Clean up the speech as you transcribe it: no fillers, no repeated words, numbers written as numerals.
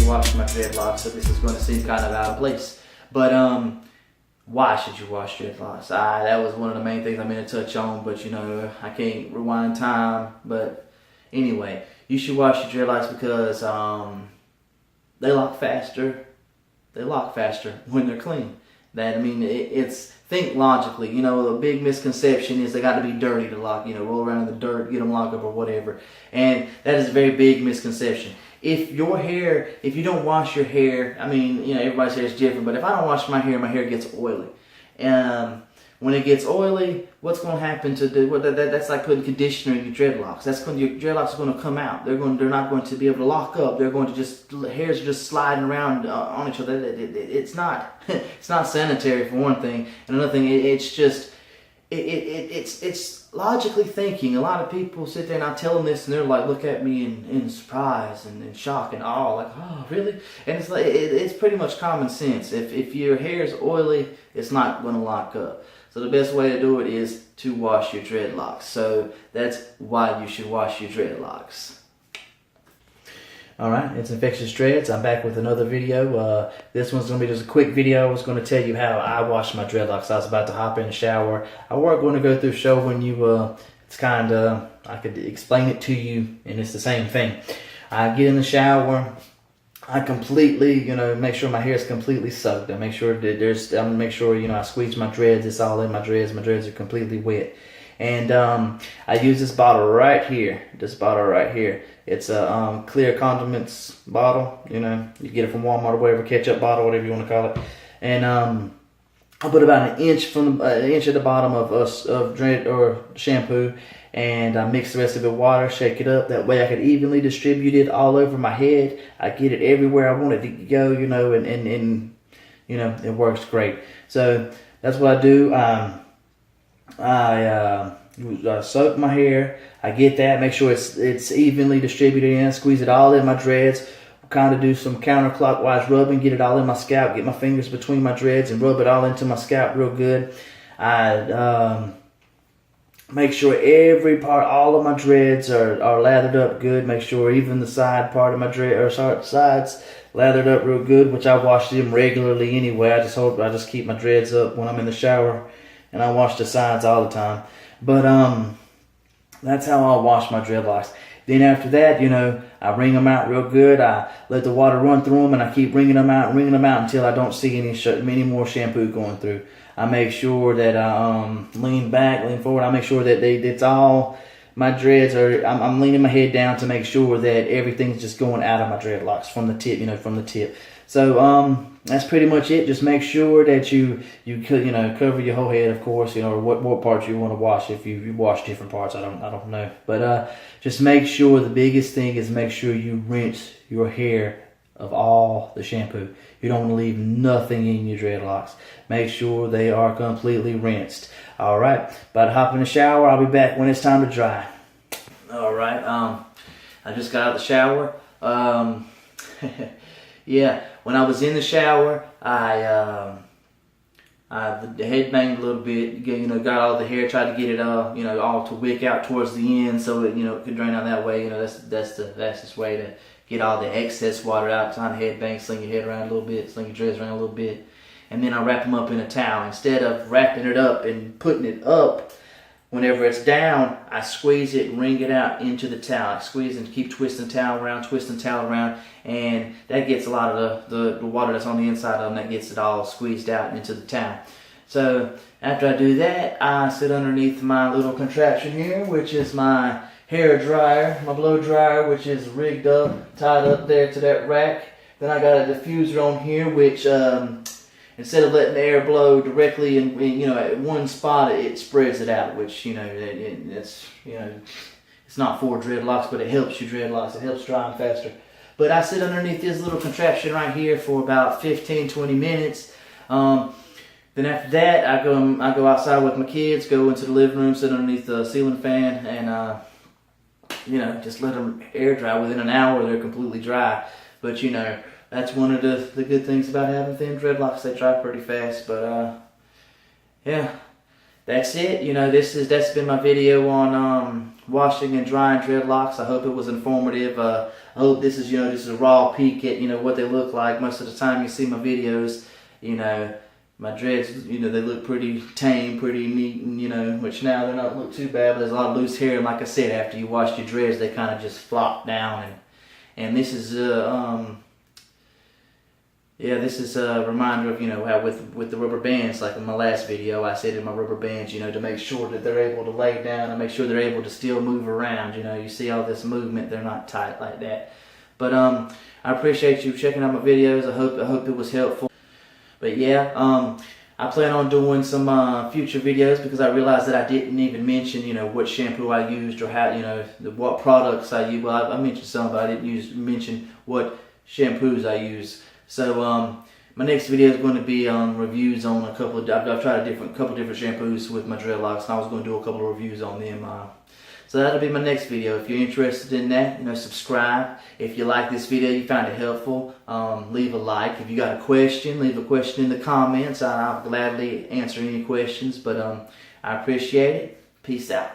wash my dreadlocks, so this is going to seem kind of out of place. But why should you wash dreadlocks? That was one of the main things I'm going to touch on, but you know, I can't rewind time. But anyway, you should wash your dreadlocks because they lock faster. They lock faster when they're clean. Think logically. You know, a big misconception is they got to be dirty to lock. You know, roll around in the dirt, get them locked up or whatever. And that is a very big misconception. If you don't wash your hair, I mean, you know, everybody's hair is different, but if I don't wash my hair gets oily. When it gets oily, what's going to happen that's like putting conditioner in your dreadlocks. Your dreadlocks are going to come out. They're not going to be able to lock up. They're going to hairs are just sliding around on each other. It's not it's not sanitary for one thing, and another thing, it's logically thinking. A lot of people sit there and I tell them this, and they're like, look at me in surprise and in shock and awe, like, oh, really? And it's like it's pretty much common sense. If your hair is oily, it's not going to lock up. So the best way to do it is to wash your dreadlocks. So that's why you should wash your dreadlocks. Alright, it's Infectious Dreads. I'm back with another video. This one's going to be just a quick video. I was going to tell you how I wash my dreadlocks. I was about to hop in the shower. I was going to go through showing you, it's kind of, I could explain it to you, and it's the same thing. I get in the shower. I completely, you know, make sure my hair is completely soaked. I make sure that you know, I squeeze my dreads. It's all in my dreads. My dreads are completely wet. And I use this bottle right here. This bottle right here. It's a clear condiments bottle. You know, you get it from Walmart or whatever, ketchup bottle, whatever you want to call it. And I put about an inch at the bottom of dread or shampoo, and I mix the rest of it with water, shake it up. That way I can evenly distribute it all over my head. I get it everywhere I want it to go, you know, and you know, it works great. So that's what I do. I soak my hair. I get that, make sure it's evenly distributed in, squeeze it all in my dreads. Kind of do some counterclockwise rubbing, get it all in my scalp, get my fingers between my dreads and rub it all into my scalp real good. I make sure every part, all of my dreads are lathered up good. Make sure even the side part of my sides lathered up real good, which I wash them regularly anyway. I just keep my dreads up when I'm in the shower, and I wash the sides all the time. But that's how I wash my dreadlocks. Then after that, you know, I wring them out real good. I let the water run through them, and I keep wringing them out until I don't see any more shampoo going through. I make sure that I lean forward. I make sure that it's all my dreads are. I'm leaning my head down to make sure that everything's just going out of my dreadlocks from the tip. You know, from the tip. So that's pretty much it. Just make sure that you cover your whole head, of course. You know, or what parts you want to wash. If you wash different parts, I don't know. But just make sure, the biggest thing is make sure you rinse your hair of all the shampoo. You don't want to leave nothing in your dreadlocks. Make sure they are completely rinsed. All right. About to hop in the shower. I'll be back when it's time to dry. All right. I just got out of the shower. Yeah, when I was in the shower, I headbanged a little bit, you know, got all the hair, tried to get it all to wick out towards the end, so it, you know, it could drain out that way. You know, that's the fastest way to get all the excess water out. Trying to headbang, sling your head around a little bit, sling your dreads around a little bit, and then I wrap them up in a towel. Instead of wrapping it up and putting it up, whenever it's down, I squeeze it and wring it out into the towel. I squeeze and keep twisting the towel around, and that gets a lot of the water that's on the inside of them, that gets it all squeezed out into the towel. So after I do that, I sit underneath my little contraption here, which is my hair dryer, my blow dryer, which is rigged up, tied up there to that rack. Then I got a diffuser on here, which instead of letting the air blow directly in at one spot, it spreads it out, which, you know, it's not for dreadlocks, but it helps your dreadlocks. It helps dry them faster. But I sit underneath this little contraption right here for about 15-20 minutes. Then after that, I go outside with my kids, go into the living room, sit underneath the ceiling fan, and just let them air dry. Within an hour, they're completely dry. But you know, that's one of the good things about having thin dreadlocks. They dry pretty fast. But yeah, that's it. You know, that's been my video on washing and drying dreadlocks. I hope it was informative. I hope this is a raw peek at what they look like. Most of the time you see my videos, my dreads, they look pretty tame, pretty neat, and which now they don't look too bad, but there's a lot of loose hair, and like I said, after you wash your dreads, they kind of just flop down, and this is this is a reminder of how with the rubber bands, like in my last video, I said in my rubber bands, to make sure that they're able to lay down and make sure they're able to still move around. You see all this movement, they're not tight like that. But I appreciate you checking out my videos. I hope it was helpful. But yeah, I plan on doing some future videos because I realized that I didn't even mention, what shampoo I used or how, what products I use. Well, I mentioned some, but I didn't mention what shampoos I use. So my next video is going to be reviews on a couple of. I've tried a couple different shampoos with my dreadlocks, and I was going to do a couple of reviews on them. So that'll be my next video. If you're interested in that, subscribe. If you like this video, you found it helpful, leave a like. If you got a question, leave a question in the comments. I'll gladly answer any questions. But I appreciate it. Peace out.